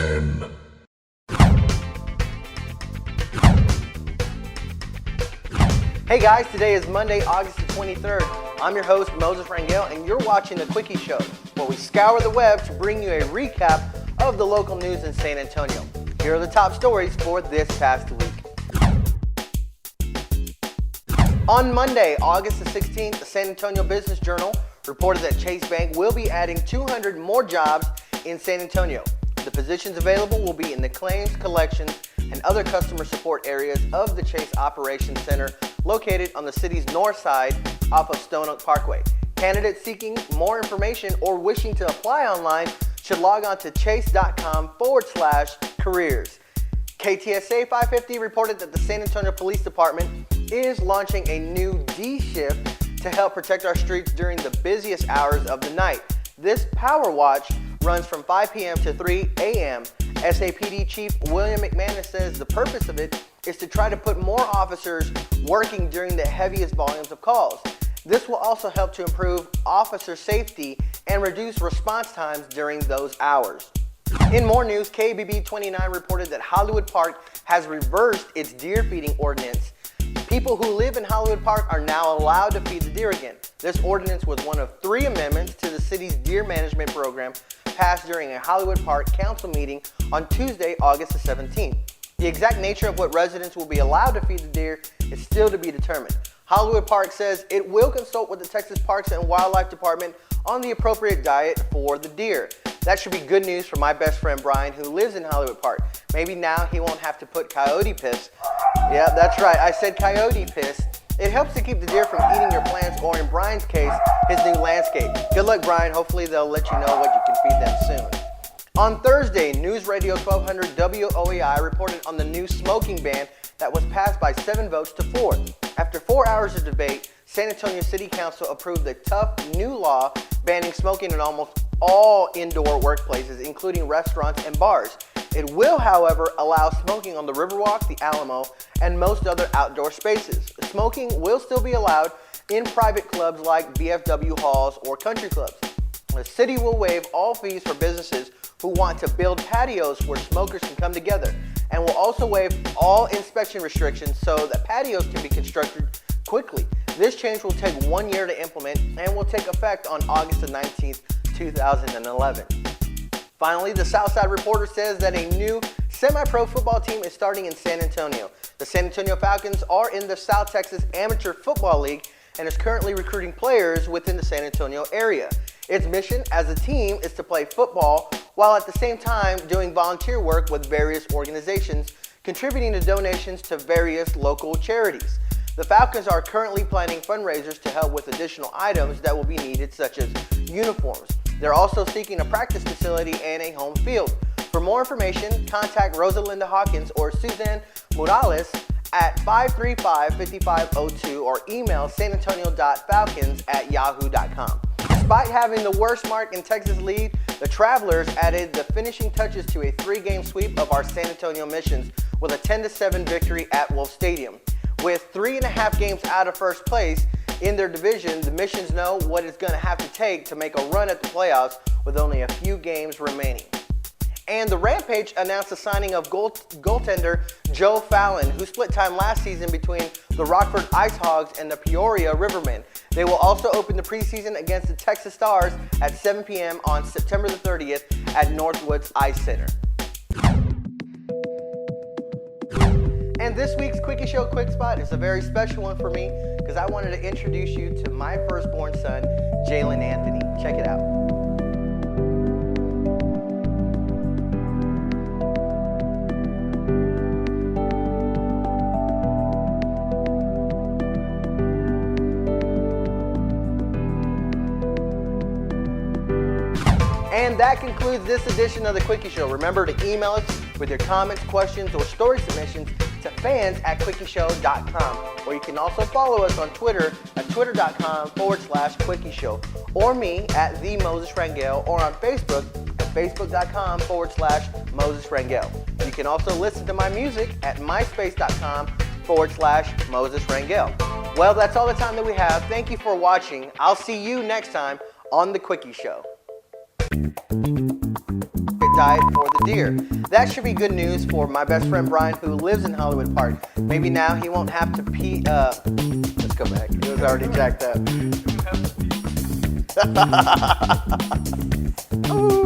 10. Hey guys, today is Monday, August the 23rd. I'm your host, Moses Rangel, and you're watching the Quicky Show, where we scour the web to bring you a recap of the local news in San Antonio. Here are the top stories for this past week. On Monday, August the 16th, the San Antonio Business Journal reported that Chase Bank will be adding 200 more jobs in San Antonio. The positions available will be in the claims, collections, and other customer support areas of the Chase Operations Center located on the city's north side off of Stone Oak Parkway. Candidates seeking more information or wishing to apply online should log on to chase.com/careers. KTSA 550 reported that the San Antonio Police Department is launching a new D shift to help protect our streets during the busiest hours of the night. This power watch runs from 5 p.m. to 3 a.m. SAPD Chief William McManus says the purpose of it is to try to put more officers working during the heaviest volumes of calls. This will also help to improve officer safety and reduce response times during those hours. In more news, KBB 29 reported that Hollywood Park has reversed its deer feeding ordinance. People who live in Hollywood Park are now allowed to feed the deer again. This ordinance was one of 3 amendments to the city's deer management program passed during a Hollywood Park council meeting on Tuesday, August the 17th. The exact nature of what residents will be allowed to feed the deer is still to be determined. Hollywood Park says it will consult with the Texas Parks and Wildlife Department on the appropriate diet for the deer. That should be good news for my best friend Brian, who lives in Hollywood Park. Maybe now he won't have to put coyote piss. Yeah, that's right, I said coyote piss. It helps to keep the deer from eating your plants, or in Brian's case, his new landscape. Good luck, Brian. Hopefully they'll let you know what you can feed them soon. On Thursday, News Radio 1200 WOEI reported on the new smoking ban that was passed by 7 votes to 4. After 4 hours of debate, San Antonio City Council approved the tough new law banning smoking in almost all indoor workplaces, including restaurants and bars. It will, however, allow smoking on the Riverwalk, the Alamo, and most other outdoor spaces. Smoking will still be allowed in private clubs like VFW halls or country clubs. The city will waive all fees for businesses who want to build patios where smokers can come together, and will also waive all inspection restrictions so that patios can be constructed quickly. This change will take 1 year to implement and will take effect on August the 19th, 2011. Finally, the Southside Reporter says that a new semi-pro football team is starting in San Antonio. The San Antonio Falcons are in the South Texas Amateur Football League and is currently recruiting players within the San Antonio area. Its mission as a team is to play football while at the same time doing volunteer work with various organizations, contributing to donations to various local charities. The Falcons are currently planning fundraisers to help with additional items that will be needed, such as uniforms. They're also seeking a practice facility and a home field. For more information, contact Rosalinda Hawkins or Suzanne Morales at 535-5502 or email sanantonio.falcons@yahoo.com. Despite having the worst mark in Texas league, the Travelers added the finishing touches to a 3-game sweep of our San Antonio Missions with a 10-7 victory at Wolf Stadium. With 3.5 games out of first place in their division, the Missions know what it's going to have to take to make a run at the playoffs with only a few games remaining. And the Rampage announced the signing of goaltender Joe Fallon, who split time last season between the Rockford Ice Hogs and the Peoria Rivermen. They will also open the preseason against the Texas Stars at 7 p.m. on September the 30th at Northwoods Ice Center. And this week's Quicky Show Quick Spot is a very special one for me because I wanted to introduce you to my firstborn son, Jalen Anthony. Check it out. And that concludes this edition of the Quicky Show. Remember to email us with your comments, questions, or story submissions to fans@QuickyShow.com. Or you can also follow us on Twitter at twitter.com/Quicky Show, or me at the Moses Rangel, or on Facebook at facebook.com/Moses Rangel. You can also listen to my music at myspace.com/Moses Rangel. Well, that's all the time that we have. Thank you for watching. I'll see you next time on the Quicky Show. diet for the deer. That should be good news for my best friend Brian, who lives in Hollywood Park. Maybe now he won't have to pee. Let's go back. It was already jacked up. Ooh.